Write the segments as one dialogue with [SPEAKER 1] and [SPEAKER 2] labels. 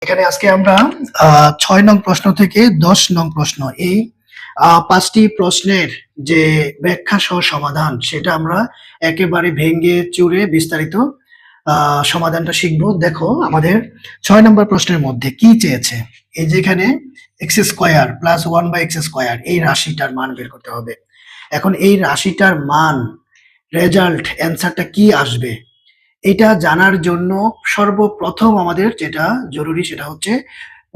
[SPEAKER 1] এখানে আজকে আমরা ৬ নং প্রশ্ন থেকে ১০ নং প্রশ্ন এই ৫টি প্রশ্নের যে ব্যাখ্যা সহ সমাধান সেটা আমরা একেবারে ভেঙে চুরে বিস্তারিত সমাধানটা শিখবো। দেখো আমাদের ৬ নম্বর প্রশ্নের মধ্যে কি চেয়েছে, এই যে এখানে এক্স স্কোয়ার প্লাস 1/x² এই রাশিটার মান বের করতে হবে। এখন এই রাশিটার মান রেজাল্ট অ্যান্সারটা কি আসবে এটা জানার জন্য সর্বপ্রথম আমাদের যেটা জরুরি সেটা হচ্ছে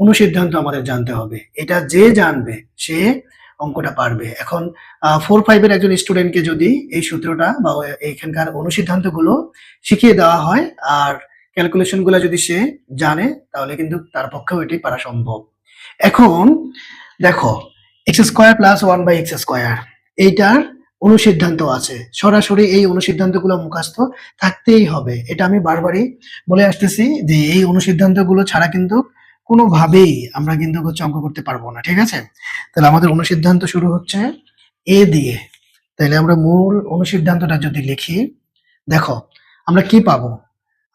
[SPEAKER 1] অনুসিদ্ধান্ত আমাদের জানতে হবে। এটা যে জানবে সে অঙ্কটা পারবে। এখন 4-5 এর একজন স্টুডেন্টকে যদি এই সূত্রটা বা এইখানকার অনুসিদ্ধান্তগুলো শিখিয়ে দেওয়া হয় আর ক্যালকুলেশন গুলো যদি সে জানে তাহলে কিন্তু তার পক্ষেও এটি পারা সম্ভব। এখন দেখো x² প্লাস 1/x² এইটার অনুসিদ্ধান্ত আছে, সরাসরি এই অনুসিদ্ধান্তগুলো মুখস্থ থাকতেই হবে। এটা আমি বারবারই বলে আসতেছি যে এই অনুসিদ্ধান্তগুলো ছাড়া কিন্তু কোনোভাবেই আমরা কিন্তু অঙ্ক করতে পারবো না, ঠিক আছে? তাহলে আমাদের অনুসিদ্ধান্ত শুরু হচ্ছে এ দিয়ে। তাহলে আমরা মূল অনুসিদ্ধান্তটা যদি লিখি, দেখো আমরা কি পাবো,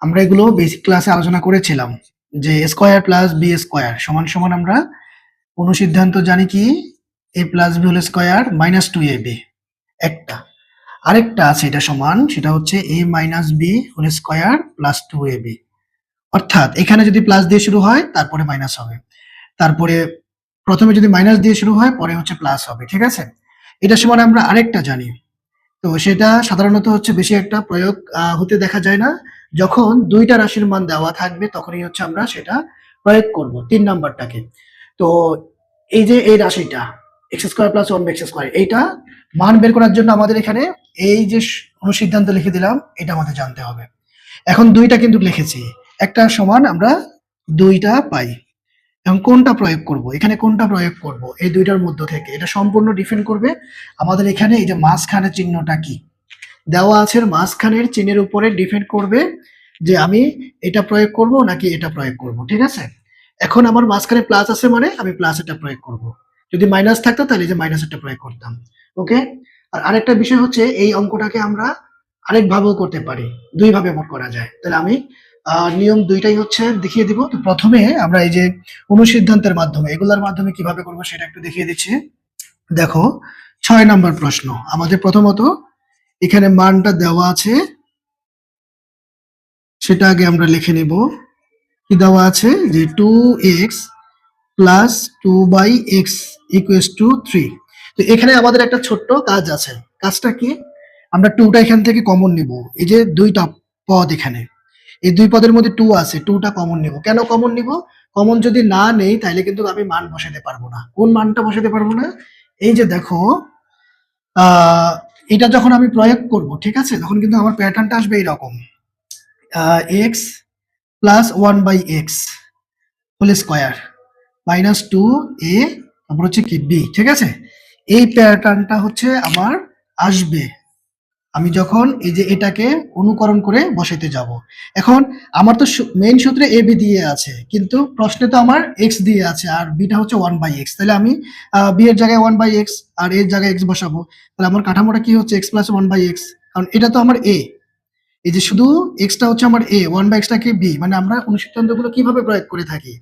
[SPEAKER 1] আমরা এগুলো বেসিক ক্লাসে আলোচনা করেছিলাম যে স্কোয়ার প্লাস বি স্কোয়ার সমান সমান আমরা অনুসিদ্ধান্ত জানি কি a plus b whole square minus 2ab একটা, আরেকটা আছে এটা সমান, সেটা হচ্ছে a minus b whole square plus 2ab। অর্থাৎ এখানে যদি প্লাস দিয়ে শুরু হয় তারপরে মাইনাস হবে, তারপরে প্রথমে যদি মাইনাস দিয়ে শুরু হয় পরে হচ্ছে প্লাস হবে, ঠিক আছে? এটা সমান আমরা আরেকটা জানি, তো সেটা সাধারণত হচ্ছে বেশি একটা প্রয়োগ হতে দেখা যায় না। যখন দুইটা রাশির মান দেওয়া থাকবে তখনই হচ্ছে আমরা সেটা প্রয়োগ করব ৩ নাম্বারটাকে। তো এই যে এই রাশিটা x² প্লাস 1/x² এইটা মান বের করার জন্য আমাদের এখানে এই যে অনুসিদ্ধান্ত লিখে দিলাম এটা আমাদের জানতে হবে। এখন দুইটা কিন্তু লিখেছি, একটা সমান আমরা দুইটা পাই। এখন কোনটা প্রয়োগ করব, এখানে কোনটা প্রয়োগ করব এই দুইটার মধ্য থেকে এটা সম্পূর্ণ ডিপেন্ড করবে আমাদের এখানে এই যে মাঝখানের চিহ্নটা কি দেওয়া আছে, মাঝখানের চিহ্নের উপরে ডিপেন্ড করবে যে আমি এটা প্রয়োগ করব নাকি এটা প্রয়োগ করব, ঠিক আছে? এখন আমার মাঝখানে প্লাস আছে মানে আমি প্লাস এটা প্রয়োগ করব, যদি মাইনাস থাকতো তাহলে যে মাইনাস এটা প্রয়োগ করতাম। ওকে, আর আরেকটা বিষয় হচ্ছে এই অঙ্কটাকে আমরা আরেক ভাবেও করতে পারি, দুই ভাবে মোট করা যায়। তাহলে আমি নিয়ম দুইটাই হচ্ছে দেখিয়ে দিব। তো প্রথমে আমরা এই যে অনুসিদ্ধান্তের মাধ্যমে এগুলোর মাধ্যমে কিভাবে করবো সেটা একটু দেখিয়ে দিচ্ছি। দেখো ৬ নম্বর প্রশ্ন আমাদের প্রথমত এখানে মানটা দেওয়া আছে, সেটা আগে আমরা লিখে নেব। কি দেওয়া আছে যে 2x plus 2/x equals to 3। তো এখানে আমাদের একটা ছোট্ট কাজ আছে, কাজটা কি, আমরা 2টা এখান থেকে কমন নিব। এই যে দুইটা পদ এখানে, এই দুই পদের মধ্যে 2 আছে, 2টা কমন নিব। কেন কমন নিব? কমন যদি না নেই তাহলে কিন্তু আমি মান বসাতে পারবো না। কোন মানটা বসাতে পারবো না? এই যে দেখো এটা যখন আমি প্রয়োগ করব, ঠিক আছে, তখন কিন্তু আমার প্যাটার্নটা আসবে এইরকম, x plus 1/x whole square minus 2a তারপর হচ্ছে কি b, ঠিক আছে? এই প্যাটার্নটা হচ্ছে আমার আসবে আমি যখন এই যে এটাকে অনুকরণ করে বসাইতে যাব। এখন আমার তো মেইন সূত্রে এ বি দিয়ে আছে, কিন্তু প্রশ্নে তো আমার এক্স দিয়ে আছে আর বিটা হচ্ছে 1/x। তাহলে আমি বি এর জায়গায় 1/x আর এর জায়গায় এক্স বসাবো। তাহলে আমার কাঠামোটা কি হচ্ছে এক্স প্লাস 1/x, কারণ এটা তো আমার এ, এই যে শুধু এক্সটা হচ্ছে আমার এ, 1/xটাকে বি। মানে আমরা অনুসিদ্ধান্তগুলো কিভাবে প্রয়োগ করে থাকি,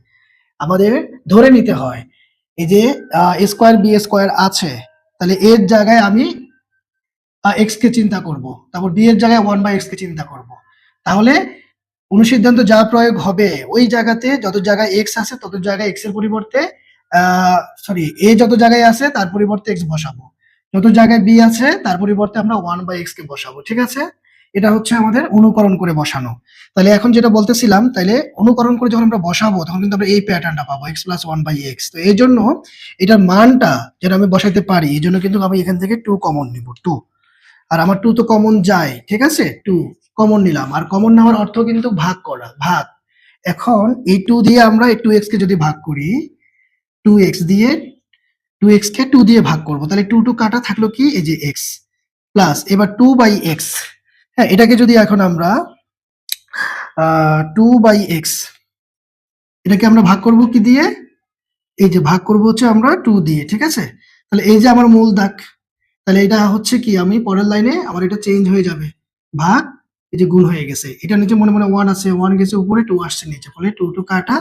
[SPEAKER 1] আমাদের ধরে নিতে হয় এই যে a স্কোয়ার বি স্কোয়ার আছে, তাহলে এর জায়গায় আমি এক্স কে চিন্তা করব, তারপর বি এর জায়গায় 1/x কে চিন্তা করব। তাহলে অনুসিদ্ধান্ত যা প্রয়োগ হবে ওই জায়গাতে যত জায়গায় এক্স আছে তত জায়গায় এক্স এর পরিবর্তে সরি এ যত জায়গায় আছে তার পরিবর্তে এক্স বসাবো, যত জায়গায় বি আছে তার পরিবর্তে আমরা 1/x কে বসাবো, ঠিক আছে? এটা হচ্ছে আমাদের অনুকরণ করে বসানো। তাহলে এখন যেটা বলতেছিলাম, তাহলে অনুকরণ করে যখন আমরা বসাবো তখন কিন্তু আমরা এই প্যাটার্নটা পাবো x প্লাস 1/x। তো এই জন্য এটার মানটা যেটা আমি বসাইতে পারি এই জন্য কিন্তু আমি এখান থেকে 2 কমন নিব, 2। আর আমার 2 তো কমন যায়, ঠিক আছে, 2 কমন নিলাম। আর কমন নেওয়ার অর্থ কিন্তু ভাগ করা, ভাগ। এখন এই 2 দিয়ে আমরা এই 2x কে যদি ভাগ করি, 2x দিয়ে 2x কে 2 দিয়ে ভাগ করব, তাহলে 2 কাটা থাকলো কি এই যে x প্লাস এবার 2/x। হ্যাঁ, এটাকে যদি এখন আমরা 2/x এটাকে আমরা ভাগ করব কি দিয়ে, এই যে ভাগ করব হচ্ছে আমরা 2 দিয়ে, ঠিক আছে? তাহলে এই যে আমার মূল দাগ, তাহলে এটা হচ্ছে কি আমি পরের লাইনে আমার এটা চেঞ্জ হয়ে যাবে, ভাগ এই যে গুণ হয়ে গেছে, এটা নিচে মনে মনে 1 আছে, 1 গেছে উপরে, 2 আসছে নিচে, ফলে 2 কাটা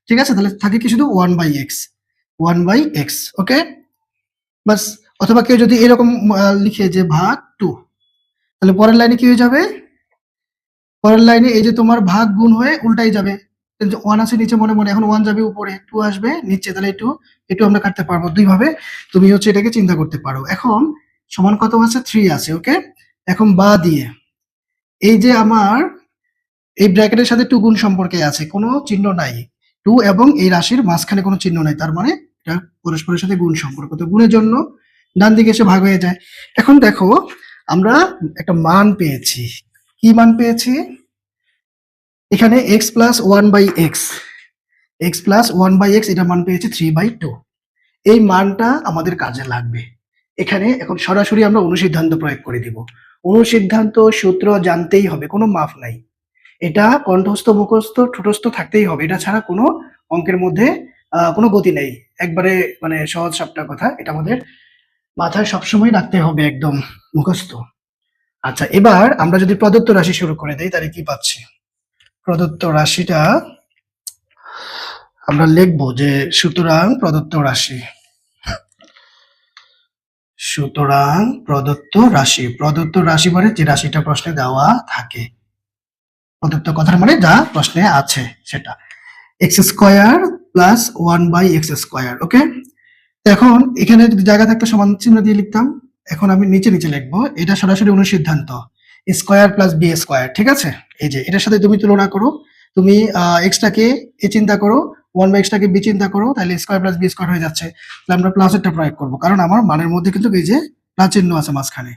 [SPEAKER 1] ঠিক আছে, তাহলে থাকে কি শুধু 1/x, ওকে বাস। অথবা কেউ যদি এরকম লিখে যে ভাগ 2, তাহলে পরের লাইনে কি হয়ে যাবে, পরের লাইনে এই যে তোমার ভাগ গুণ হয়ে উল্টাই যাবে। 1 আছে নিচে মনে মনে, এখন 1 যাবে উপরে, 2 আসবে নিচে, তাহলে একটু আমরা কাটতে পারবো। দুই ভাবে তুমি হচ্ছে এটাকে চিন্তা করতে পারো। এখন সমান কত আছে, 3 আছে, ওকে। এখন বা দিয়ে এই যে আমার এই ব্র্যাকেটের সাথে 2 গুণ সম্পর্কে আছে, কোনো চিহ্ন নাই। 2 এবং এই রাশির মাঝখানে কোনো চিহ্ন নাই, তার মানে এটা পরস্পরের সাথে গুণ সম্পর্ক, তো গুণের জন্য ডান দিকে এসে ভাগ হয়ে যায়। এখন দেখো আমরা একটা মান পেয়েছি, কি মান পেয়েছি, এখানে x plus 1/x, x plus 1/x এটা মান পেয়েছি 3/2। এই মানটা আমাদের কাজে লাগবে এখানে। এখন সরাসরি আমরা অনুসিদ্ধান্ত প্রয়োগ করে দিব। অনুসিদ্ধান্ত সূত্র জানতেই হবে, কোনো মাফ নাই। এটা কণ্ঠস্থ মুখস্থ ঠোঁটস্থ থাকতেই হবে, এটা ছাড়া কোনো অঙ্কের মধ্যে কোনো গতি নেই। একবারে মানে সহজ সাপটা কথা, এটা আমাদের মাথায় সবসময় রাখতে হবে, একদম মুখস্থ। আচ্ছা, এবার আমরা যদি প্রদত্ত রাশি শুরু করে দেই তাহলে কি পাচ্ছি, প্রদত্ত রাশিটা আমরা লিখবো যে সুতরাং প্রদত্ত রাশি, সুতরাং প্রদত্ত রাশি মানে যে রাশিটা প্রশ্নে দেওয়া থাকে, প্রদত্ত কথার মানে যা প্রশ্নে আছে সেটা, x² প্লাস 1/x², ওকে। এখন এখানে যদি জায়গা থাকতো সমান চিহ্ন দিয়ে লিখতাম, এখন আমি নিচে লিখবো, এটা সরাসরি অনুসিদ্ধান্ত স্কয়ার প্লাস বি স্কয়ার, ঠিক আছে। এই যে এটার সাথে তুমি তুলনা করো, তুমি এক্সটাকে এ চিন্তা করো, 1/x টাকে বি চিন্তা করো, তাহলে স্কয়ার প্লাস বি স্কয়ার হয়ে যাচ্ছে। তাহলে আমরা প্লাস একটা প্রয়োগ করবো, কারণ আমার মানের মধ্যে কিন্তু এই যে প্লাস চিহ্ন আছে মাঝখানে।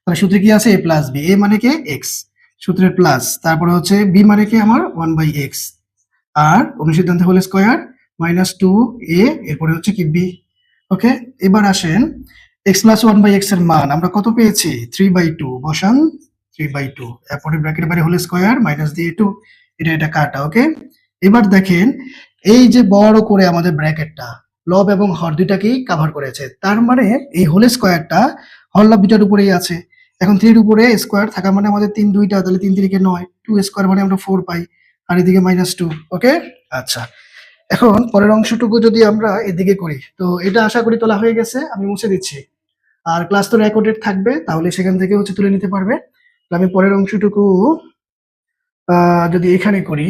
[SPEAKER 1] তাহলে সূত্রে কি আছে, a প্লাস বি, এ মানে কি এক্স, সূত্রে প্লাস, তারপরে হচ্ছে বি মানে কি আমার 1/x, আর অনুসিদ্ধান্ত হল স্কয়ার -2a, এরপরে হচ্ছে কি বি, ওকে। এবার আসেন x প্লাস 1/x এর মান আমরা কত পেয়েছি, 3/2, বসান 3/2, এরপরে ব্র্যাকেটের বাইরে হোল স্কয়ার মাইনাস দিয়ে 2, এটা কাটা, ওকে। এবার দেখেন এই যে বড় করে আমাদের ব্র্যাকেটটা লব এবং হর দুইটাকেই কভার করেছে, তার মানে এই হোল স্কয়ারটা হর লব দুটার উপরেই আছে। এখন 3 এর উপরে স্কয়ার থাকা মানে আমাদের 3 দুইটা, তাহলে 3 3 কে 9, 2 স্কয়ার মানে আমরা 4 পাই, আর এদিকে -2, ওকে। আচ্ছা, এখন পরের অংশটুকু যদি আমরা এদিকে করি, তো এটা আশা করি তোলা হয়ে গেছে, আমি মুছে দিচ্ছি। আর ক্লাস তো রেকর্ডেড থাকবে, তাহলে সেখান থেকে হচ্ছে তুলে নিতে পারবে। আমি পরের অংশটুকু যদি এখানে করি,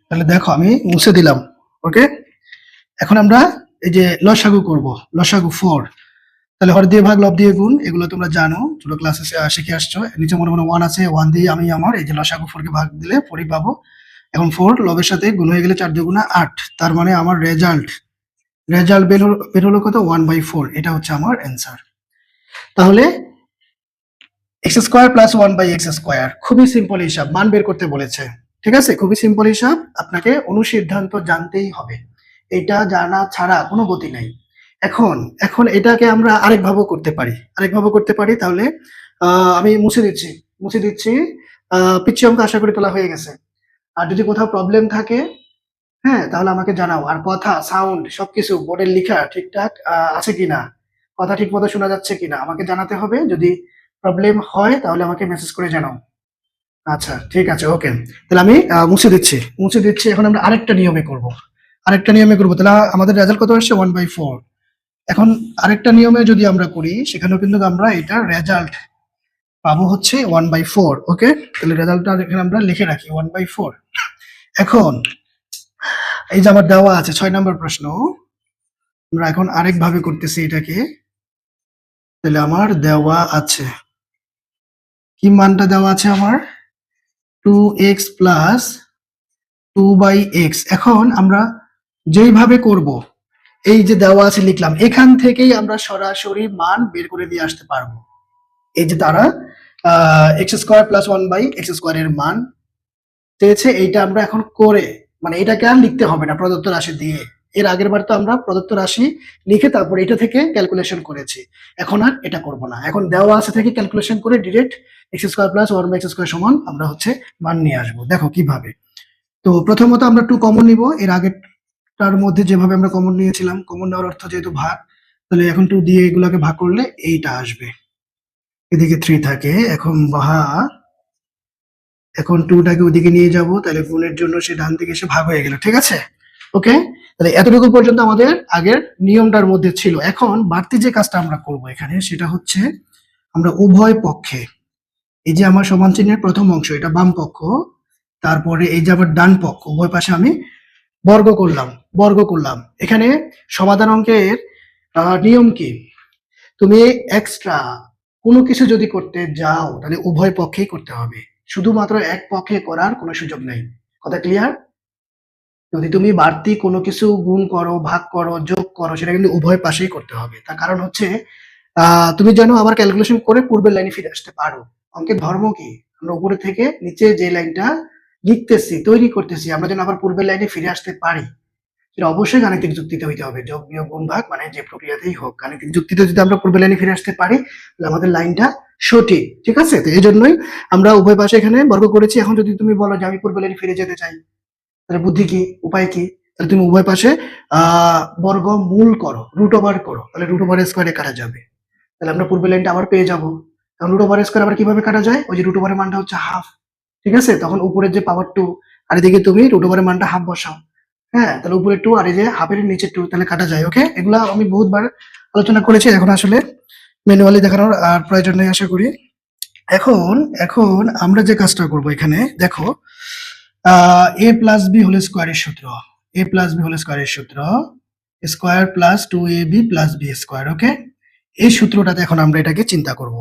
[SPEAKER 1] তাহলে দেখো আমি মুছে দিলাম, ওকে। এখন আমরা এই যে লসাগু করব, লসাগু 4, তাহলে হর দিয়ে ভাগ লব দিয়ে গুণ, এগুলো তোমরা জানো, ছোট ক্লাসে শিখে আসছো। নিচে মনে মনে 1 আছে, 1 দিয়ে আমি আমার এই যে লসাগু 4 কে ভাগ দিলে 4ই পাবো। এখন 4 লবের সাথে গুণ হয়ে গেলে 4 2 8, তার মানে আমার রেজাল্ট বের হলো কত, 1/4, এটা হচ্ছে আমার অ্যান্সার। তাহলে x² প্লাস 1/x², খুবই সিম্পল হিসাব, মান বের করতে বলেছে, ঠিক আছে, খুবই সিম্পল হিসাব। আপনাকে অনুসিদ্ধান্ত জানতেই হবে, এটা জানা ছাড়া কোনো গতি নাই। এখন এটাকে আমরা আরেকভাবেও করতে পারি, তাহলে আমি মুছে দিচ্ছি। পিচ্ছি অঙ্ক আশা করি তোলা হয়ে গেছে। আর যদি কোথাও প্রবলেম থাকে, হ্যাঁ, তাহলে আমাকে জানাও। আর কথা, সাউন্ড সবকিছু বোর্ডের লেখা ঠিকঠাক আছে কিনা, কথা ঠিক মতো শোনা যাচ্ছে কিনা আমাকে জানাতে হবে। যদি প্রবলেম হয় তাহলে আমাকে মেসেজ করে জানাও। আচ্ছা, ঠিক আছে, ওকে। তাহলে আমি মুছে দিচ্ছি। এখন আমরা আরেকটা নিয়মে করব, তাহলে আমাদের রেজাল্ট কত আসছে, 1/4। এখন আরেকটা নিয়মে যদি আমরা করি, সেখানেও কিন্তু আমরা এটা রেজাল্ট পাবো হচ্ছে 1/4, ওকে। তাহলে রেজাল্টটা এখানে আমরা লিখে রাখি 1/4। এখন এই যে আমার দেওয়া আছে 6 নম্বর প্রশ্ন, আমরা এখন আরেক ভাবে করতেছি এটাকে। তাহলে আমার দেওয়া আছে, কি মানটা দেওয়া আছে আমার, 2x প্লাস 2/x। এখন আমরা যেইভাবে করব, এই যে দেওয়া আছে লিখলাম, এখান থেকেই আমরা সরাসরি মান বের করে দিয়ে আসতে পারবো। এই যে তারা x² প্লাস 1/x² এর মান চেয়েছে, এইটা আমরা এখন করে, মানে এটাকে আর লিখতে হবে না প্রদত্ত রাশি দিয়ে। এর আগের বার তো আমরা প্রদত্ত রাশি লিখে তারপর এটা থেকে ক্যালকুলেশন করেছি, এখন আর এটা করব না। এখন দেওয়া আছে থেকে ক্যালকুলেশন করে ডিরেক্ট x² প্লাস 1/x² সমান আমরা হচ্ছে মান নিয়ে আসবো। দেখো কিভাবে। তো প্রথমত আমরা 2 কমন নিব, এর আগেরটার মধ্যে যেভাবে আমরা কমন নিয়েছিলাম, কমন নেওয়ার অর্থ যেহেতু ভাগ, তাহলে এখন 2 দিয়ে এগুলাকে ভাগ করলে এইটা আসবে, এদিকে 3 থাকে। এখন এখন 2 টাকে ওদিকে নিয়ে যাব, তাহলে গুণের জন্য সে ডান দিকে এসে ভাগ হয়ে গেল, ঠিক আছে? ওকে, তাহলে এতটুকু পর্যন্ত আমাদের আগের নিয়মটার মধ্যে ছিল। এখন বাড়তি যে কাজটা আমরা করব এখানে সেটা হচ্ছে আমরা উভয় পক্ষে, এই যে আমার সমান চিহ্নের প্রথম অংশ এটা বাম পক্ষ, তারপরে এই যে আবার ডান পক্ষ, উভয় পাশে আমি বর্গ করলাম। এখানে সমাধান অঙ্কের নিয়ম কি, তুমি এক্সট্রা কোনো কিছু যদি করতে যাও তাহলে উভয় পক্ষেই করতে হবে, শুধুমাত্র এক পক্ষে করার কোনো সুযোগ নেই। কথা ক্লিয়ার? যদি তুমি বাড়তি কোনো কিছু গুণ করো, ভাগ করো, যোগ করো, সেটা কিন্তু উভয় পাশেই করতে হবে। তার কারণ হচ্ছে তুমি যেন আবার ক্যালকুলেশন করে পূর্বের লাইনে ফিরে আসতে পারো। অঙ্কের ধর্ম কি, আমরা উপরে থেকে নিচে যে লাইনটা লিখতেছি, তৈরি করতেছি, আমরা যেন আবার পূর্বের লাইনে ফিরে আসতে পারি, সেটা অবশ্যই গাণিতিক যুক্তিতে হইতে হবে। যোগ বিয়োগ গুণ ভাগ মানে যে প্রক্রিয়াতেই হোক, গাণিতিক যুক্তিতে যদি আমরা পূর্বের লাইনে ফিরে আসতে পারি তাহলে আমাদের লাইনটা সঠিক, ঠিক আছে? তো এই জন্যই আমরা উভয় পাশে এখানে বর্গ করেছি। এখন যদি তুমি বলো যে আমি পূর্বের লাইনে ফিরে যেতে চাই, তাহলে বুদ্ধি কি, উপায় কি? তাহলে তুমি উভয় পাশে বর্গমূল করো, রুট ওভার করো, তাহলে রুট ওভার স্কোয়ারে কাটা যাবে। তাহলে আমরা পূর্বের লাইনটা আবার পেয়ে যাবো। কারণ রুট ওভার স্কোয়ার আবার কিভাবে কাটা যায়, ওই যে রুট ওভারের মানটা হচ্ছে হাফ, ঠিক আছে? তখন উপরের যে পাওয়ার 2 আর এদিকে তুমি রুট ওভারের মানটা হাফ বসাও। হ্যাঁ, তাহলে উপরে 2 আর এই যে হাফের নিচে 2, তাহলে কাটা যায়। ওকে, এগুলা আমি বহুতবার আলোচনা করেছি, এখন আসলে ম্যানুয়ালি দেখানোর আর প্রয়োজন নেই আশা করি। এখন এখন আমরা যে কাজটা করব এখানে দেখো, a প্লাস বি হোল স্কোয়ারের সূত্র, a প্লাস বি হোল স্কোয়ারের সূত্র square plus 2ab plus b square. Okay, এই সূত্রটাতে এখন আমরা এটাকে চিন্তা করব।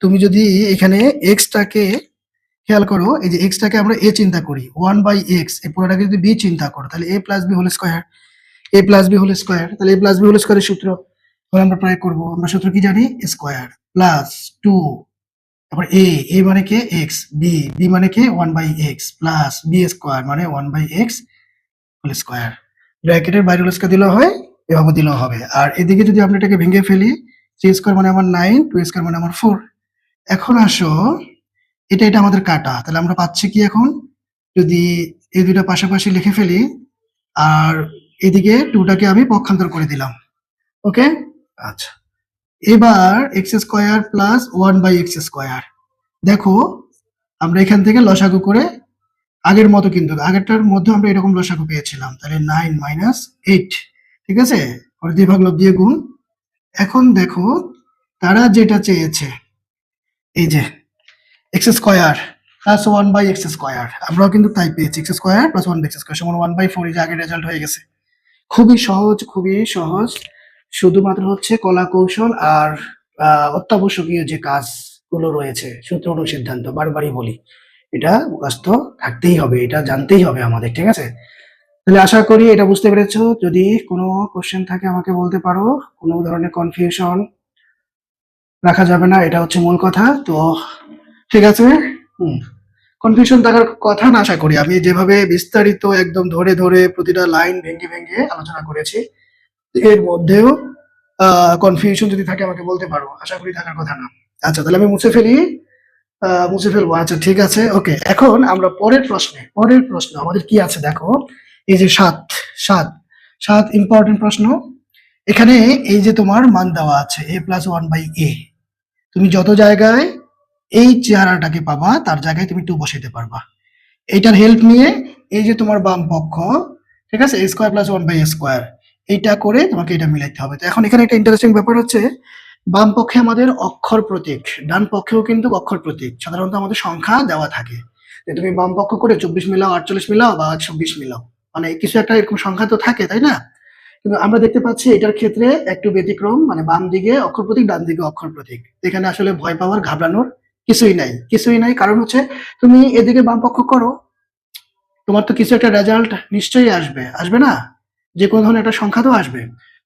[SPEAKER 1] তুমি যদি এখানে এক্সটাকে খেয়াল করো, এই যে এক্সটাকে আমরা এ চিন্তা করি, 1/x, এই পুরোটাকে যদি বি চিন্তা করো তাহলে a plus b whole square, a plus b whole square, তাহলে a প্লাস বি হোল স্কোয়ারের সূত্র এখন আমরা প্রয়োগ করব। আমরা সূত্র কি জানি, স্কোয়ার প্লাস 2, তারপর এ মানে কে এক্স, বি মানে কে 1/x প্লাস বি স্কোয়ার মানে 1/x হোল স্কোয়ার। ব্র্যাকেটের বাইরে হোল স্কোয়ার দিলেও হয়, এভাবে দিলেও হবে। আর এদিকে যদি আমরা এটাকে ভেঙে ফেলি, 3 স্কোয়ার মানে আমার 9, 2 স্কোয়ার মানে আমার 4। এখন আসো এটা আমাদের কাটা, তাহলে আমরা পাচ্ছি কি এখন, যদি এই দুইটা পাশাপাশি লিখে ফেলি আর এদিকে 2টাকে আমি পক্ষান্তর করে দিলাম। ওকে, আচ্ছা, এবার x square plus 1/x square. দেখো আমরা এখান থেকে লসাগু করে আগের মতো, কিন্তু আগেরটার মধ্যে আমরা এরকম লসাগু পেয়েছিলাম, তাহলে 9 মাইনাস 8, ঠিক আছে? পরে 2 ভাগ লব দিয়ে গুণ। এখন দেখো তারা যেটা চেয়েছে, এই যে x square plus 1/x square, আমরাও কিন্তু তাই পেয়েছি, x square plus 1/x square সমান 1/4, এই যে আগের রেজাল্ট হয়ে গেছে। খুবই সহজ, খুবই সহজ, শুধুমাত্র হচ্ছে কলা কৌশল আর অত্যাবশ্যকীয় যে কাজগুলো রয়েছে, সূত্র অনুসিদ্ধান্ত, বারবারই বলি, এটা মুখস্থ থাকতেই হবে, এটা জানতেই হবে আমাদের, ঠিক আছে? তাহলে আশা করি এটা বুঝতে পেরেছো। যদি কোনো কোশ্চেন থাকে আমাকে বলতে পারো, কোনো ধরনের কনফিউশন রাখা যাবে না, এটা হচ্ছে মূল কথা। তো ঠিক আছে, কনফিউশন থাকার কথা না আশা করি। আমি যেভাবে বিস্তারিত একদম ধরে ধরে প্রতিটা লাইন ভেঙে ভেঙে আলোচনা করেছি, এর মধ্যেও কনফিউশন যদি থাকে আমাকে বলতে পারো, আশা করি থাকার কথা না। আচ্ছা, তাহলে আমি মুছে ফেলবো। আচ্ছা, ঠিক আছে, ওকে। এখন আমরা পরের প্রশ্ন আমাদের কি আছে দেখো, এই যে 7 ইম্পর্টেন্ট প্রশ্ন। এখানে এই যে তোমার মান দেওয়া আছে a প্লাস 1/a, তুমি যত জায়গায় এই চেহারাটাকে পাবা তার জায়গায় তুমি 2 বসাইতে পারবা। এইটার হেল্প নিয়ে এই যে তোমার বাম পক্ষ, ঠিক আছে, a square plus 1/a square, এইটা করে তোমাকে এটা মিলাইতে হবে। তো এখন এখানে একটা ইন্টারেস্টিং ব্যাপার হচ্ছে, বাম পক্ষে আমাদের অক্ষর প্রতীক, ডান পক্ষেও কিন্তু অক্ষর প্রতীক। সাধারণত আমাদের সংখ্যা দেওয়া থাকে যে তুমি বাম পক্ষ করে 24 মিলাও, 48 মিলাও বা 26 মিলাও, মানে কিছু একটা এরকম সংখ্যা তো থাকে, তাই না? কিন্তু আমরা দেখতে পাচ্ছি এটার ক্ষেত্রে একটু ব্যতিক্রম, মানে বাম দিকে অক্ষর প্রতীক, ডান দিকে অক্ষর প্রতীক। এখানে আসলে ভয় পাওয়ার, ঘাবড়ানোর কিছুই নাই। কারণ হচ্ছে তুমি এদিকে বাম পক্ষ করো, তোমার তো কিছু একটা রেজাল্ট নিশ্চয়ই আসবে না? যে কোনো ধরনের একটা সংখ্যা তো আসবে।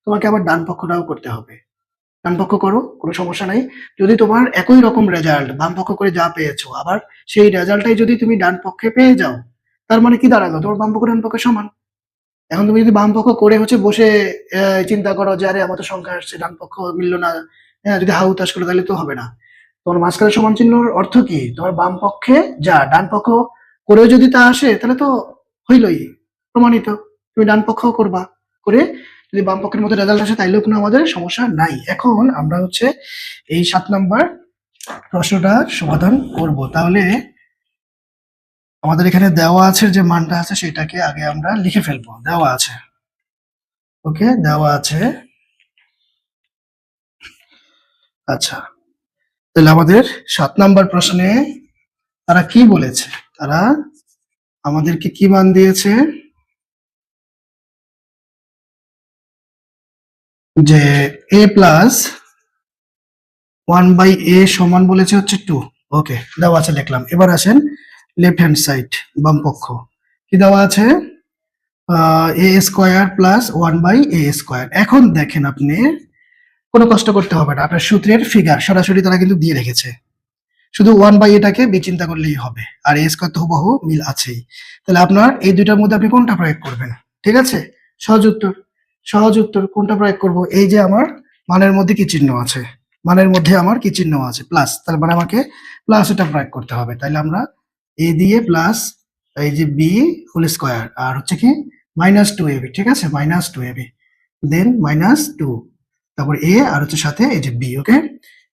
[SPEAKER 1] তোমাকে আবার ডান পক্ষটাও করতে হবে। ডান পক্ষ করো, কোনো সমস্যা নাই। যদি তোমার একই রকম রেজাল্ট বাম পক্ষ করে যা পেয়েছো, আবার সেই রেজাল্টটাই যদি তুমি ডান পক্ষে পেয়ে যাও, তার মানে কি দাঁড়ালো, তোমার বাম পক্ষ ডান পক্ষ সমান। এখন তুমি যদি বাম পক্ষ করে হচ্ছে বসে চিন্তা করো যে আরে আমার তো সংখ্যা আসছে, ডান পক্ষ মিললো না, হ্যাঁ, যদি হাউ তাস করো তাহলে তো হবে না। তোমার মাঝখানে সমান চিহ্নর অর্থ কি, তোমার বাম পক্ষে যা ডান পক্ষ করেও যদি তা আসে তাহলে তো হইলই, প্রমাণিত। তুমি ডান পক্ষ করবা, করে যদি বাম পক্ষের মধ্যে রেজাল্ট আসে তাইলেও কোনো আমাদের সমস্যা নাই। এখন আমরা হচ্ছে এই 7 নাম্বার প্রশ্নটা সমাধান করব। তাহলে আমাদের এখানে দেওয়া আছে যে মানটা আছে সেটাকে আগে আমরা লিখে ফেলবো। দেওয়া আছে, ওকে, দেওয়া আছে। আচ্ছা, তাহলে আমাদের 7 নাম্বার প্রশ্নে তারা কি বলেছে? তারা আমাদেরকে কি মান দিয়েছে? যে a প্লাস 1/a সমান বলেছে হচ্ছে 2। ওকে, দেওয়া আছে, লিখলাম। এবার আসেন লেফট হ্যান্ড সাইড, বাম পক্ষ। কি দেওয়া আছে? a square plus 1/a square. এখন দেখেন, আপনি কোনো কষ্ট করতে হবে না, আপনার সূত্রের ফিগার সরাসরি তারা কিন্তু দিয়ে রেখেছে। শুধু 1/aটাকে বিচিন্তা করলেই হবে, আর a স্কয়ার তো হুবহু মিল আছেই। তাহলে আপনার এই দুইটার মধ্যে আপনি কোনটা প্রয়োগ করবেন? ঠিক আছে, সহজ উত্তর। সহজ উত্তর কোনটা প্রয়োগ করব? এই যে আমার মানের মধ্যে কি চিহ্ন আছে, মানের মধ্যে আমার কি চিহ্ন আছে? প্লাস। তার মানে আমাকে প্লাস এটা প্রয়োগ করতে হবে। তাহলে আমরা a দিয়ে প্লাস এই যে b হোল স্কয়ার, আর হচ্ছে কি -2ab। ঠিক আছে, -2ab, দেন -2, তারপর a, আর হচ্ছে সাথে এই যে b। ওকে,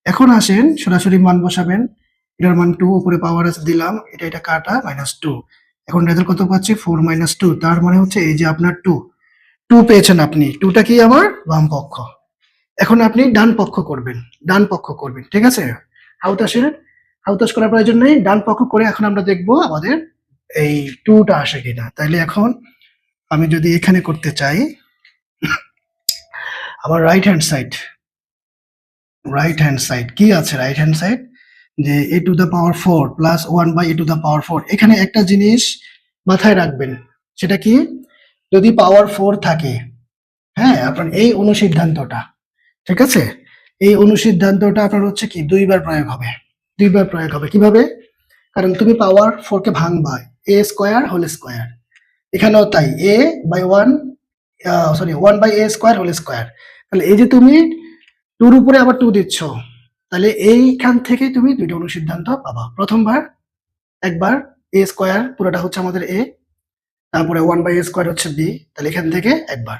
[SPEAKER 1] এখন আসেন সরাসরি মান বসাবেন। এটার মান 2, উপরে পাওয়ার আছে দিলাম, এটা কাটা -2। এখন রেজাল্ট কত পাচ্ছি? 4 - 2। তার মানে হচ্ছে এই যে আপনার 2 পেয়েছেন আপনি। 2টা কি আমার বাম পক্ষ। এখন আপনি ডান পক্ষ করবেন, ডান পক্ষ করবেন। ঠিক আছে, হাউতাসের হাউতাস করার প্রয়োজন নেই, ডান পক্ষ করে এখন আমরা দেখব আমাদের এই 2টা আসে কিনা। তাইলে এখন আমি যদি এখানে করতে চাই, আমার রাইট হ্যান্ড সাইড কি আছে? রাইট হ্যান্ড সাইড যে a to the power 4 plus 1/a to the power 4। এখানে একটা জিনিস মাথায় রাখবেন, সেটা কি? যদি পাওয়ার 4 থাকে, হ্যাঁ, আপনার এই অনুসিদ্ধান্তটা, ঠিক আছে, এই অনুসিদ্ধান্তটা আপনার হচ্ছে কি দুইবার প্রয়োগ হবে। দুইবার প্রয়োগ হবে কিভাবে? কারণ তুমি পাওয়ার 4 কে ভাঙবা, a স্কয়ার হোল স্কয়ার। এখানেও তাই, a by 1, sorry 1/a square whole square. তাহলে এই যে তুমি 2 এর উপরে আবার 2 দিচ্ছ, তাহলে এইখান থেকে তুমি দুইটা অনুসিদ্ধান্ত পাবা। প্রথমবার একবার a স্কয়ার পুরোটা হচ্ছে আমাদের a, তারপরে 1/a স্কয়ার হচ্ছে b, তাহলে এখান থেকে একবার,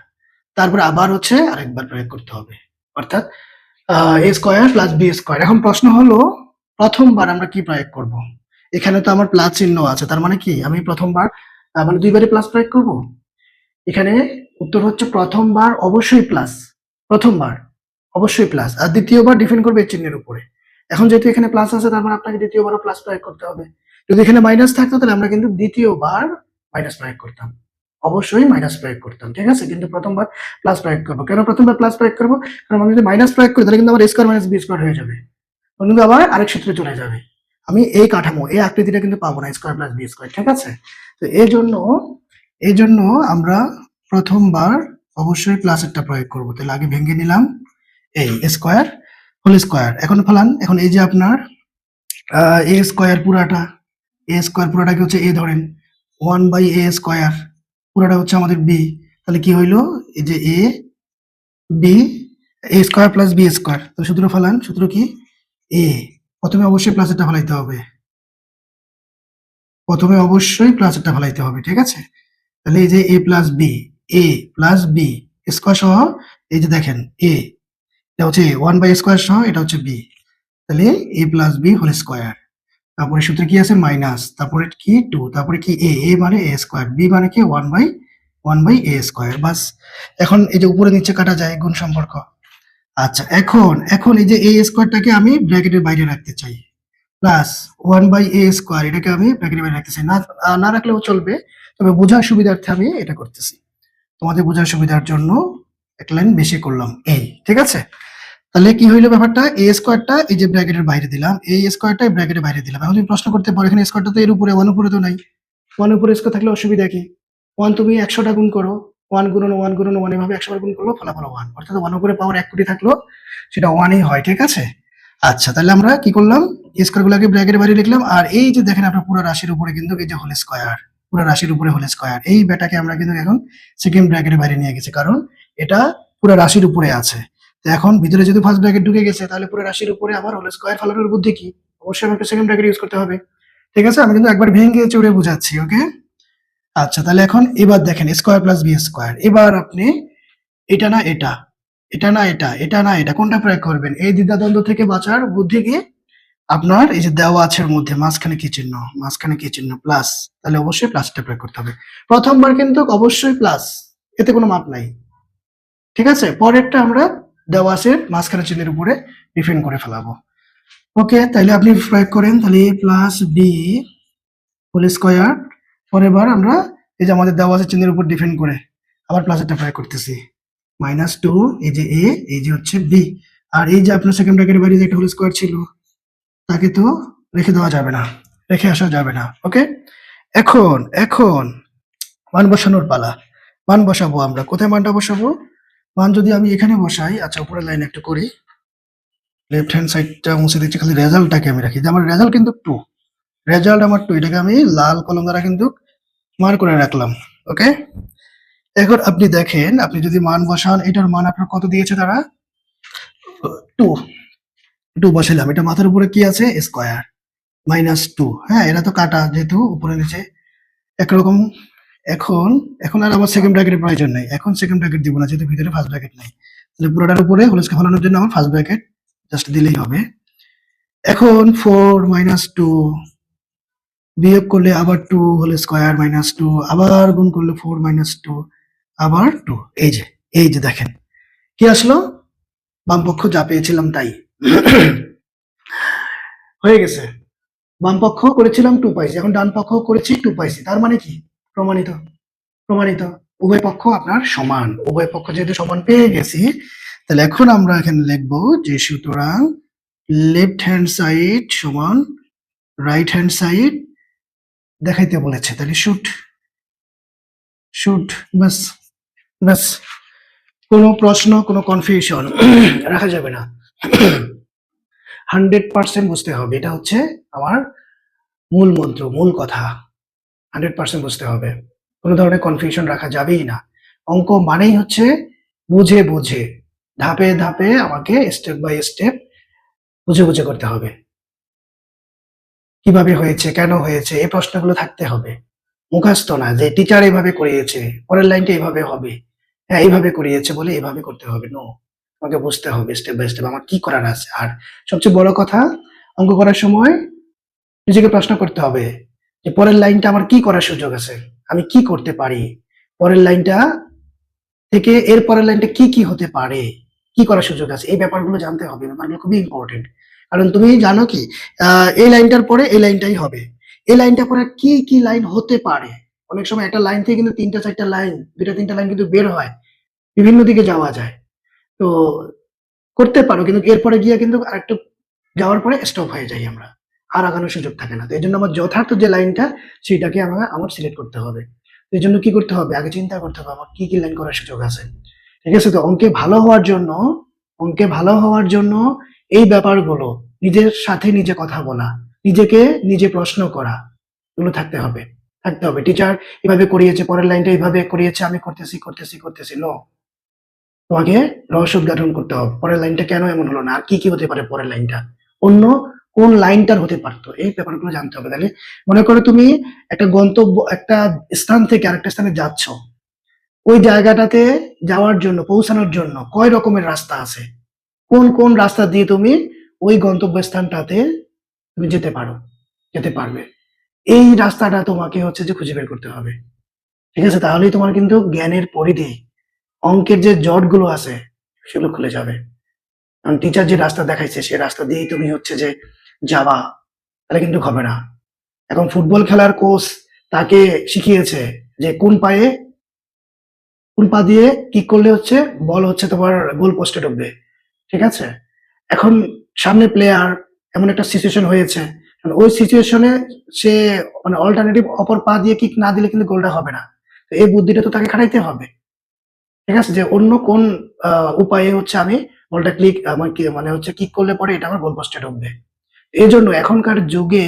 [SPEAKER 1] তারপরে আবার হচ্ছে আরেকবার প্রয়োগ করতে হবে, অর্থাৎ a square plus b square. এখন প্রশ্ন হলো প্রথমবার আমরা কি প্রয়োগ করব? এখানে তো আমার প্লাস চিহ্ন আছে, তার মানে কি আমি প্রথমবার মানে দুইবারই প্লাস প্রয়োগ করব? এখানে উত্তর হচ্ছে প্রথমবার অবশ্যই প্লাস, প্রথমবার অবশ্যই প্লাস, আর দ্বিতীয়বার ডিপেন্ড করবে এই চিহ্নের উপরে। এখন যেহেতু এখানে প্লাস আছে, তার মানে আপনাকে দ্বিতীয়বারও প্লাস প্রয়োগ করতে হবে। যদি এখানে মাইনাস থাকতো তাহলে আমরা কিন্তু দ্বিতীয়বার মাইনাস প্রয়োগ করতাম, অবশ্যই মাইনাস প্রয়োগ করতাম। ঠিক আছে, কিন্তু প্রথমবার প্লাস প্রয়োগ করবো। কেন প্রথমবার প্লাস প্রয়োগ করবো? কারণ আমি যদি মাইনাস প্রয়োগ করি তাহলে কিন্তু আমার a square minus b square হয়ে যাবে, কিন্তু আবার আরেক সূত্রে চলে যাবে। আমি এই কাঠামো, এই আকৃতিটা কিন্তু পাবো না, স্কয়ার প্লাস বি স্কয়ার। ঠিক আছে, তো এই জন্য আমরা প্রথমবার অবশ্যই প্লাসেরটা প্রয়োগ করবো। তাহলে আগে ভেঙে নিলাম এই স্কয়ার হোল স্কয়ার। এখন ফলান, এখন এই যে আপনার a স্কয়ার পুরাটাকে হচ্ছে a ধরেন, 1/a স্কয়ার পুরাটা হচ্ছে আমাদের b। তাহলে কি হইলো? এই যে b a square plus b square. তাহলে সূত্র ফলান, সূত্র কি? a, প্রথমে অবশ্যই প্লাসেরটা ফলাইতে হবে, প্রথমে অবশ্যই প্লাসেরটা ফলাইতে হবে। ঠিক আছে, তাহলে এই যে a প্লাস b স্কয়ার সহ, এই যে দেখেন a, এটা হচ্ছে 1/a স্কয়ার সহ, এটা হচ্ছে b। তাহলে a plus b whole square, তারপরে সূত্রে কি আছে? মাইনাস, তারপরে কি 2, তারপরে কি a মানে a স্কয়ার, b মানে কি 1/a স্কয়ার। বাস, এখন এই যে উপরে নিচে কাটা যায়, গুণ সম্পর্ক। আচ্ছা, এখন এই যে a স্কয়ারটাকে আমি ব্র্যাকেটের বাইরে রাখতে চাই, প্লাস 1/a স্কয়ার, এটাকে আমি ব্র্যাকেটের বাইরে রাখতে চাই। না রাখলেও চলবে, তবে বোঝার সুবিধার্থে আমি এটা করতেছি, তোমাদের বোঝার সুবিধার জন্য এক লাইন বেশি করলাম এই। ঠিক আছে, তাহলে কি হইলো ব্যাপারটা? a স্কয়ারটা এই যে ব্র্যাকেটের বাইরে দিলাম, a স্কয়ারটা ব্র্যাকেটের বাইরে দিলাম। এখন তুমি প্রশ্ন করতে পারো, এখানে স্কয়ারটা তো এর উপরে, 1 উপরে তো নাই, 1 উপরে স্কয়ার থাকলে অসুবিধা কি? 1 তুমি 100টা গুণ করো, 1 গুণন 1 গুণন 1, এভাবে 100 বার গুণ করলো, ফলাফল 1, অর্থাৎ 1 উপরে পাওয়ার 1 কোটি থাকলো, সেটা 1ই হয়। ঠিক আছে, আচ্ছা, তাহলে আমরা কি করলাম? স্কয়ার গুলোকে ব্র্যাকেটের বাইরে লিখলাম, আর এই যে দেখেন আপনার পুরো রাশির উপরে কিন্তু এই যে হোল স্কয়ার, পুরো রাশির উপরে হোল স্কয়ার, এই বেটাকে আমরা কিন্তু এখন সেকেন্ড ব্র্যাকেটের বাইরে নিয়ে গেছি, কারণ এটা পুরো রাশির উপরে আছে। তো এখন ভিতরে যদি ফার্স্ট ব্র্যাকেট ঢুকে গেছে, তাহলে পুরো রাশির উপরে আমার হোল স্কয়ার ফলানোর বুদ্ধি কি? অবশ্যই আমাকে সেকেন্ড ব্র্যাকেট ইউজ করতে হবে। ঠিক আছে, আমি কিন্তু একবার ভেঙে চড়ে বুঝাচ্ছি। ওকে, আচ্ছা, তাহলে এখন এবার দেখেন স্কয়ার প্লাস বি স্কয়ার। এবার আপনি এটা না এটা, এটা না এটা, এটা না এটা, কোনটা প্রয়োগ করবেন? এই দ্বিধাদ্বন্দ্ব থেকে বাঁচার বুদ্ধি কি? আপনার এই যে দেওয়া আছে এর মধ্যে মাঝখানে কি চিহ্ন? মাঝখানে কি চিহ্ন? প্লাস। তাহলে অবশ্যই প্লাসটা প্রয়োগ করতে হবে। ১ম বার কিন্তু অবশ্যই প্লাস। এতে কোনো মাপ নাই। ঠিক আছে? পরেরটা আমরা দেওয়া আছে মাঝখানে চিহ্নের উপরে ডিফাইন করে ফেলাবো। ওকে, তাইলে আপনি প্রয়োগ করেন তাহলে a plus b whole square. পরের বার আমরা এই যে আমাদের দেওয়া আছে চিহ্নের উপর ডিফাইন করে আবার প্লাসেরটা প্রয়োগ করতেছি। -2 এই যে a এই যে হচ্ছে b। আর এই যে আপনার সেকেন্ড ব্র্যাকেটের বাইরে যে একটা হোল স্কয়ার ছিল তাকে তো রেখে দেওয়া যাবে না, রেখে আসা যাবে না। ওকে, এখন মান বসানোর পালা। মান বসাবো আমরা, কোথায় মানটা বসাবো? মান যদি আমি এখানে বসাই, আচ্ছা উপরের লাইন একটু করি, লেফট হ্যান্ড সাইডটা মুছে দিচ্ছি, খালি রেজাল্টটাকে আমি রাখি। যে আমার রেজাল্ট কিন্তু 2, রেজাল্ট আমার 2, এটাকে আমি লাল কলম দ্বারা কিন্তু মার্ক করে রাখলাম। ওকে, এখন আপনি দেখেন, আপনি যদি মান বসান, এটার মান আপনার কত দিয়েছে তারা? 2, 2 বসাইলাম। এটা মাথার উপরে কি আছে? স্কয়ার -2। হ্যাঁ, এরা তো কাটা যেহেতু উপরে নিচে একরকম। এখন এখন আর আমার সেকেন্ড ব্র্যাকেটের প্রয়োজন নাই। এখন সেকেন্ড ব্র্যাকেট দিব না যেহেতু ভিতরে ফার্স্ট ব্র্যাকেট নাই। তাহলে পুরোটার উপরে হোল স্কয়ার ফলানোর জন্য আমার ফার্স্ট ব্র্যাকেট জাস্ট দিলেই হবে। এখন 4 -2 বিয়োগ করলে আবার 2 হোল স্কয়ার -2 আবার গুণ করলে 4 -2 আবার 2। এই যে দেখেন কি আসলো? বামপক্ষ যা পেয়েছিলাম তাই। হয়ে গেছে। বামপক্ষ করেছিলাম 2 পাইছি, এখন ডান পক্ষ করেছি 2 পাইছি। তার মানে কি? প্রমাণিত। প্রমাণিত। উভয় পক্ষ আপনার সমান। উভয় পক্ষ যেহেতু সমান পেয়ে গেছি, তাহলে এখন আমরা এখানে লিখবো যে সুতরাং লেফট হ্যান্ড সাইড সমান রাইট হ্যান্ড সাইড দেখাইতে বলেছে। তাহলে শুড বাস, বাস। কোনো প্রশ্ন, কোনো কনফিউশন রাখা যাবে না। 100% বুঝতে হবে। এটা হচ্ছে আমার মূল মন্ত্র, মূল কথা। 100% বুঝতে হবে। কোনো ধরনের কনফিউশন রাখা যাবেই না। অঙ্ক মানেই হচ্ছে বুঝে বুঝে, ধাপে ধাপে আমাকে স্টেপ বাই স্টেপ বুঝে বুঝে করতে হবে। কিভাবে হয়েছে, কেন হয়েছে, এই প্রশ্নগুলো থাকতে হবে। মুখস্থ না যে টিচার এভাবে করিয়েছে, পরের লাইনটা এভাবে হবে, হ্যাঁ এইভাবে করিয়েছে বলে এভাবে করতে হবে। নো, আমাকে বুঝতে হবে স্টেপ বাই স্টেপ আমার কি করার আছে। আর সবচেয়ে বড় কথা, অঙ্ক করার সময় নিজেকে প্রশ্ন করতে হবে যে পরের লাইনটা আমার কি করার সুযোগ আছে, আমি কি করতে পারি, পরের লাইনটা থেকে এর পরের লাইনটা কি কি হতে পারে, কি করার সুযোগ আছে, এই ব্যাপারগুলো জানতে হবে। ব্যাপারগুলো খুবই ইম্পর্টেন্ট। কারণ তুমি জানো কি, এই লাইনটার পরে এই লাইনটাই হবে, এই লাইনটার পরে কি কি লাইন হতে পারে। অনেক সময় একটা লাইন থেকে কিন্তু 3টা 4টা লাইন, 2টা 3টা লাইন কিন্তু বের হয়, বিভিন্ন দিকে যাওয়া যায়। তো করতে পারো, কিন্তু এরপরে গিয়ে কিন্তু আরেকটু যাওয়ার পরে স্টপ হয়ে যাই আমরা, আর আগানোর সুযোগ থাকে না। তো এই জন্য আমার যথার্থ যে লাইনটা সেটাকে আমার সিলেক্ট করতে হবে। এই জন্য কি করতে হবে? আগে চিন্তা করতে হবে আমার কি কি লাইন করার সুযোগ আছে। ঠিক আছে? তো অঙ্কে ভালো হওয়ার জন্য এই ব্যাপারগুলো, নিজের সাথে নিজে কথা বলা, নিজেকে নিজে প্রশ্ন করা, এগুলো থাকতে হবে। টিচার এভাবে করিয়েছে, পরের লাইনটা এভাবে করিয়েছে, আমি করতেছি। নো, তোমাকে রহস্য উদ্ঘাটন করতে হবে। পরের লাইনটা কেন এমন হলো না? আর কি কি হতে পারে পরের লাইনটা? অন্য কোন লাইনটার হতে পারতো? এই ব্যাপারগুলো জানতে হবে। তাহলে মনে করো তুমি একটা স্থান থেকে আরেকটা স্থানে যাচ্ছ। ওই জায়গাটাতে যাওয়ার জন্য, পৌঁছানোর জন্য কয় রকমের রাস্তা আছে? কোন রাস্তা দিয়ে তুমি ওই গন্তব্যস্থানটাতে তুমি যেতে পারবে? এই রাস্তাটা তোমাকে হচ্ছে যে খুঁজে বের করতে হবে। ঠিক আছে? তাহলেই তোমার কিন্তু জ্ঞানের পরিধি, অঙ্কের যে জটগুলো আছে সেগুলো খুলে যাবে। কারণ টিচার যে রাস্তা দেখাইছে সে রাস্তা দিয়েই তুমি হচ্ছে যে যাবা, তাহলে কিন্তু হবে না। এখন ফুটবল খেলার কোচ তাকে শিখিয়েছে যে কোন পা দিয়ে কিক করলে হচ্ছে বল হচ্ছে তোমার গোল পোস্টে ঢুকবে। ঠিক আছে? এখন সামনে প্লেয়ার, এমন একটা সিচুয়েশন হয়েছে, ওই সিচুয়েশনে সে মানে অল্টারনেটিভ অপর পা দিয়ে কিক না দিলে কিন্তু গোলটা হবে না। তো এই বুদ্ধিটা তো তাকে খাটাইতে হবে। ঠিক আছে? যে অন্য কোন উপায়ে হচ্ছে আমি বলটা মানে হচ্ছে কিক করলে পরে এটা আমার গোল পোস্টে ঢুকবে। এজন্য এখনকার যুগে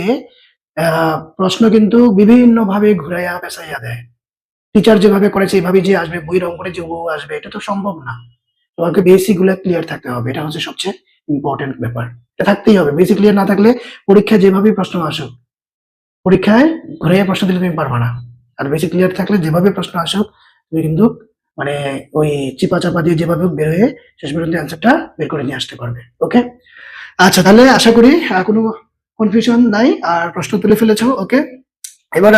[SPEAKER 1] প্রশ্ন কিন্তু বিভিন্নভাবে ঘুরাইয়া পেঁচাইয়া দেয়। টিচার যেভাবে করেছে এভাবেই যে আসবে, বইয়ের অঙ্কনে যে হুবহু আসবে, এটা তো সম্ভব না। তোমাকে বেসিক গুলা ক্লিয়ার থাকতে হবে। এটা হচ্ছে সবচেয়ে ইম্পর্টেন্ট ব্যাপার। এটা থাকতেই হবে। বেসিক ক্লিয়ার না থাকলে পরীক্ষায় যেভাবেই প্রশ্ন আসুক, পরীক্ষায় ঘুরাইয়া প্রশ্ন দিলে তুমি পারবা না। আর বেসিক ক্লিয়ার থাকলে যেভাবে প্রশ্ন আসুক তুমি কিন্তু মানে ওই চিপা চাপা দিয়ে যেভাবে বের হয়ে শেষ পর্যন্ত অ্যান্সারটা বের করে নিয়ে আসতে পারবে। ওকে? আচ্ছা, তাহলে আশা করি কোনো কনফিউশন নাই আর প্রশ্ন তুলে ফেলেছো। ওকে, এবার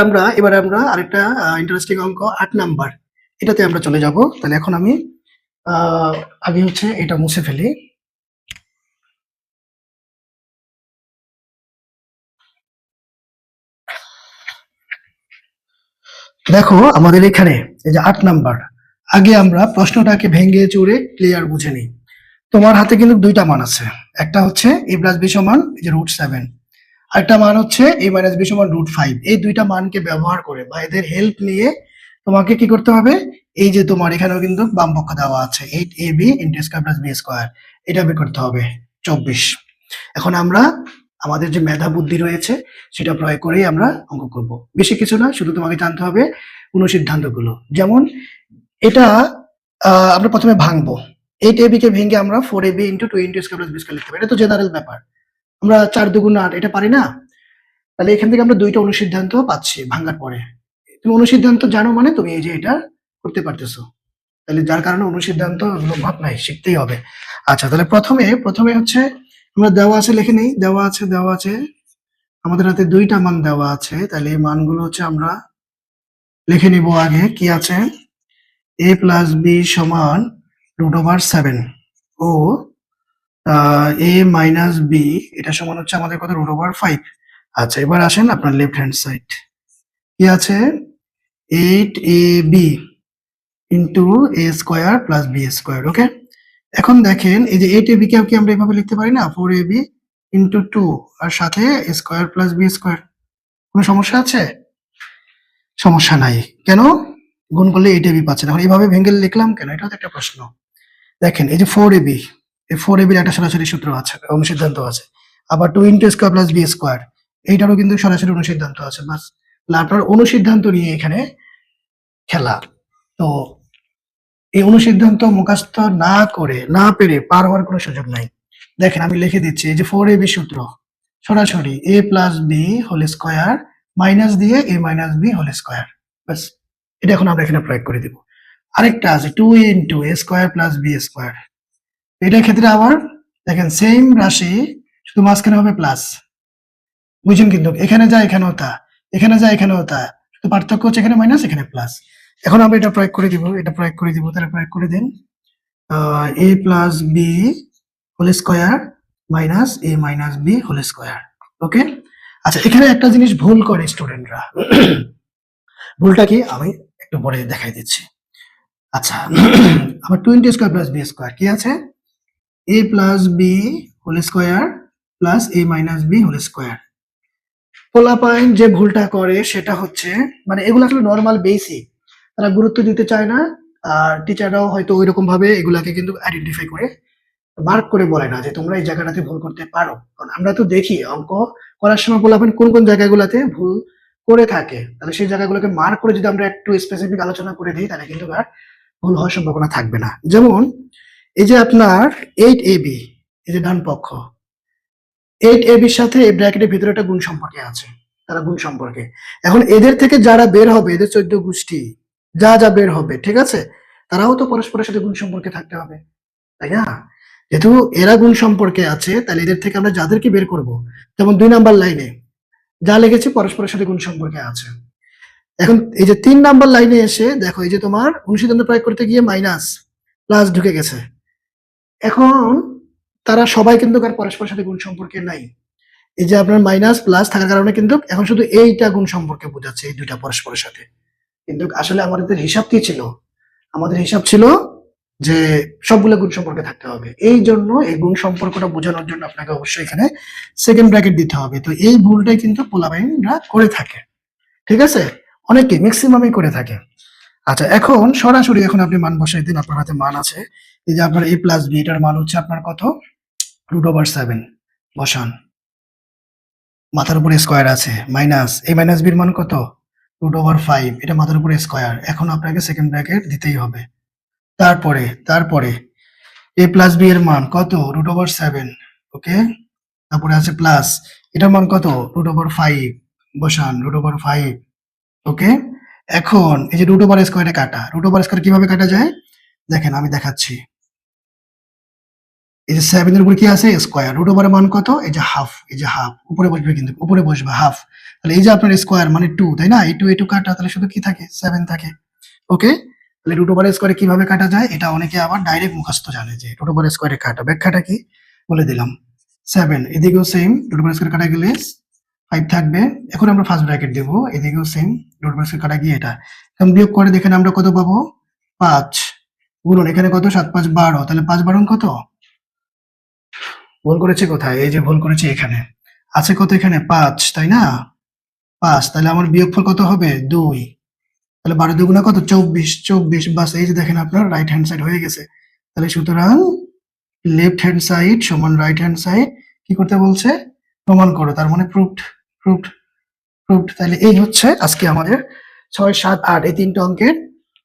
[SPEAKER 1] আমরা আরেকটা ইন্টারেস্টিং অঙ্ক ৮ নাম্বার, এটাতে আমরা চলে যাব। তাহলে এখন আমি আগে হচ্ছে এটা মুছে ফেলি। দেখো আমাদের এখানে এই যে ৮ নাম্বার, আগে আমরা প্রশ্নটাকে ভেঙে চুরে ক্লিয়ার বুঝে নিই। তোমার হাতে কিন্তু দুইটা মান আছে, একটা হচ্ছে a প্লাস b সমান এই যে √7, আরেকটা মান হচ্ছে a মাইনাস b সমান √5। এই দুইটা মানকে ব্যবহার করে বা এদের হেল্প নিয়ে তোমাকে কি করতে হবে, এই যে তোমার এখানেও কিন্তু বাম পক্ষ দেওয়া আছে 8ab into square plus b square, এটা বের করতে হবে 24। এখন আমরা আমাদের যে মেধা বুদ্ধি রয়েছে সেটা প্রয়োগ করেই আমরা অঙ্ক করব। বেশি কিছু না, শুধু তোমাকে জানতে হবে অনুসিদ্ধান্তগুলো। যেমন এটা আমরা প্রথমে ভাঙবো, 8ab কে ভেঙে আমরা 4ab into 2 into square plus b square লিখতে পারি। এটা তো জেনারেল ব্যাপার, আমরা 4 দুগুণ 8 এটা পারি না? তাহলে এখান থেকে আমরা দুইটা অনুসিদ্ধান্ত পাচ্ছি ভাঙার পরে। তুমি অনুসিদ্ধান্ত জানো মানে তুমি এই যে এটা করতে পারতেছো, তাহলে যার কারণে অনুসিদ্ধান্ত এগুলো ভাব নাই, শিখতেই হবে। আচ্ছা, তাহলে প্রথমে হচ্ছে আমরা দেওয়া আছে লিখে নেই। দেওয়া আছে আমাদের হাতে দুইটা মান দেওয়া আছে, তাহলে এই মানগুলো হচ্ছে আমরা লিখে নিব। আগে কি আছে, a প্লাস বি সমান √7 ও a মাইনাস বি এটা সমান হচ্ছে আমাদের কত, √5। আচ্ছা, এবার আসেন আপনার লেফট হ্যান্ড সাইড, কি আছে 8ab into a square plus b square. Okay, এখন দেখেন এই যে 8ab কে কি আমরা এভাবে লিখতে পারি না, 4ab ইন্টু 2 আর সাথে a square plus b square. কোনো সমস্যা আছে? সমস্যা নাই। কেন? গুণ করলে 8ab পাচ্ছেন। এখন এইভাবে ভেঙে লিখলাম কেন, এটাও তো একটা প্রশ্ন। দেখেন এই যে 4ab, এই 4ab এর একটা সরাসরি সূত্র আছে, অনুসিদ্ধান্ত আছে। আবার 2 into square plus b square, এইটারও কিন্তু সরাসরি অনুসিদ্ধান্ত আছে। বাস আপনার অনুসিদ্ধান্ত নিয়ে এখানে খেলা। তো এই অনুসিদ্ধান্ত মুখস্থ না করে না পেরে পার হওয়ার কোনো সুযোগ নাই। দেখেন আমি লিখে দিচ্ছি, এই যে 4ab সূত্র সরাসরি a plus b whole square minus দিয়ে a minus b whole square. বাস, এটা এখন আমরা এখানে প্রয়োগ করে দিব। আরেকটা আছে 2 into a square plus b square, এটার ক্ষেত্রে আবার দেখেন সেম রাশি, শুধু মাঝখানে হবে প্লাস। বুঝছেন? কিন্তু এখানে যা এখানেও তা, এখানে যা এখানেও তা, শুধু পার্থক্য হচ্ছে এখানে মাইনাস এখানে প্লাস। এখন আমরা এটা প্রয়োগ করে দিব, তাহলে প্রয়োগ করে দেন a plus b whole square minus a minus b whole square. Okay, আচ্ছা এখানে একটা জিনিস ভুল করে স্টুডেন্টরা, ভুলটা কি আমি একটু পরে দেখাই দিচ্ছি। আচ্ছা, আবার 2 into square plus b square কি আছে, a plus b whole square plus a minus b whole square. পোলাপাইন যে ভুলটা করে সেটা হচ্ছে, মানে এগুলো আসলে নর্মাল বেসিক, তারা গুরুত্ব দিতে চায় না। আর টিচাররাও হয়তো ওইরকম ভাবে এগুলাকে কিন্তু আইডেন্টিফাই করে মার্ক করে বলে না যে তোমরা এই জায়গাটাতে ভুল করতে পারো। কারণ আমরা তো দেখি অঙ্ক করার সময় পোলাপাইন কোন কোন জায়গাগুলোতে ভুল করে থাকে, তাহলে সেই জায়গাগুলোকে মার্ক করে যদি আমরা একটু স্পেসিফিক আলোচনা করে দিই তাহলে কিন্তু আর ভুল হওয়ার সম্ভাবনা থাকবে না। যেমন এই যে আপনার 8ab, এই যে ডান পক্ষ 8ab এর সাথে এই ব্র্যাকেটের ভিতরে একটা গুণ সম্পর্কে আছে, তারা গুণ সম্পর্কে। এখন এদের থেকে যারা বের হবে, এদের 14 গোষ্ঠী যা যা বের হবে, ঠিক আছে, তারাও তো পরস্পরের সাথে গুণ সম্পর্কে থাকতে হবে, তাই না? যেহেতু এরা গুণ সম্পর্কে আছে, তাহলে এদের থেকে আমরা যাদেরকে বের করব, যেমন 2 নাম্বার লাইনে যা লিখেছি পরস্পরের সাথে গুণ সম্পর্কে আছে। এখন এই যে 3 নাম্বার লাইনে এসে দেখো, এই যে তোমার অনুসিদ্ধান্ত প্রয়োগ করতে গিয়ে মাইনাস প্লাস ঢুকে গেছে। এখন তারা সবাই কিন্তু আর পরস্পরের সাথে গুণ সম্পর্কে নাই। এই যে আপনার মাইনাস প্লাস থাকার কারণে কিন্তু এখন শুধু এইটা গুণ সম্পর্কে বোঝাচ্ছে, এই দুইটা পরস্পরের সাথে। কিন্তু আসলে আমাদের হিসাব কি ছিল, আমাদের হিসাব ছিল যে সবগুলো গুণ সম্পর্কে থাকতে হবে। এই জন্য এই গুণ সম্পর্কটা বোঝানোর জন্য আপনাকে অবশ্যই এখানে সেকেন্ড ব্র্যাকেট দিতে হবে। তো এই ভুলটাই কিন্তু পোলাপাইনরা করে থাকে, ঠিক আছে, অনেকে ম্যাক্সিমামই করে থাকে। আচ্ছা, এখন সরাসরি এখন আপনি মান বসাই দিন, আপনার হাতে মান আছে। এই যে আপনার a প্লাস বি, এটার মান হচ্ছে আপনার কত, √7 বসান, মাথার উপরে স্কয়ার আছে, মাইনাস a মাইনাস b এর মান কত, √5, এটা মাথার উপরে স্কয়ার। এখন আপনাকে সেকেন্ড ব্র্যাকেট দিতেই হবে। তারপরে a প্লাস b এর মান কত, √7। ওকে, তারপরে আছে প্লাস, এটার মান কত, √5 বসান, √5। ওকে, এখন এই যে রুট ওভার স্কয়ারে কাটা, রুট ওভার স্কয়ার কিভাবে কাটা যায় দেখেন আমি দেখাচ্ছি। এই যে 7 এর উপরে কি আছে? স্কয়ার। রুট ওভারের মান কত? এই যে হাফ, এই যে হাফ। উপরে বসবে কিন্তু, উপরে বসবে হাফ। তাহলে এই যে আপনার স্কয়ার মানে 2, তাই না? এই 2 কাটা, তাহলে শুধু কি থাকে? 7 থাকে। ওকে? তাহলে রুট ওভার স্কয়ারে কিভাবে কাটা যায়? এটা অনেকে আবার ডাইরেক্ট মুখস্থ জানে যে রুট ওভার স্কয়ারে কাটা। ব্যাখ্যাটা কি? বলে দিলাম। 7 এদিকেও সেম, রুট ওভার স্কয়ার কাটা গেলে 5 থাকবে। এখন আমরা ফার্স্ট ব্র্যাকেট দেব। এদিকেও সেম, রুট ওভার স্কয়ার কাটা গিয়ে এটা। এখন বিয়োগ করে দেখেন আমরা কত পাবো? 5 গুণন এখানে কত? 7 5 12, তাহলে 5 বারং কত? ভুল করেছি কোথায়? এই যে ভুল করেছি এখানে। আছে কত এখানে? 5, তাই না? 5, তাহলে আমার বিয়োগফল কত হবে? 2। তাহলে 12 দুগুণে কত? 24, 24 বাস, এই যে দেখেন আপনার রাইট হ্যান্ড সাইড হয়ে গেছে। তাহলে সুতরাং লেফট হ্যান্ড সাইড সমান রাইট হ্যান্ড সাইড কি করতে বলছে? প্রমাণ করো। তার মানে প্রুভড, প্রুভড, প্রুভড। তাহলে এই হচ্ছে আজকে আমাদের 6 7 8 এই 3 টা অঙ্কের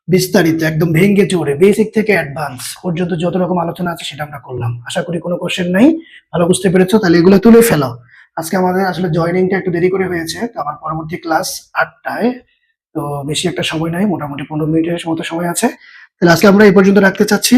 [SPEAKER 1] বিস্তারিত একদম ভেঙে চড়ে বেসিক থেকে অ্যাডভান্স পর্যন্ত যত রকম আলোচনা আছে সেটা আমরা করলাম। আশা করি কোনো কোশ্চেন নাই। ভালো বুঝতে পেরেছো? তাহলে এগুলো তুলে ফেলো। আজকে আমাদের আসলে জয়েনিংটা একটু দেরি করে হয়েছে। তো আমার পরবর্তী ক্লাস 8 টায়। তো বেশি একটা সময় নাই, মোটামুটি 15 মিনিটের মতো সময় আছে। তাহলে আজকে আমরা এই পর্যন্ত রাখতে চাচ্ছি।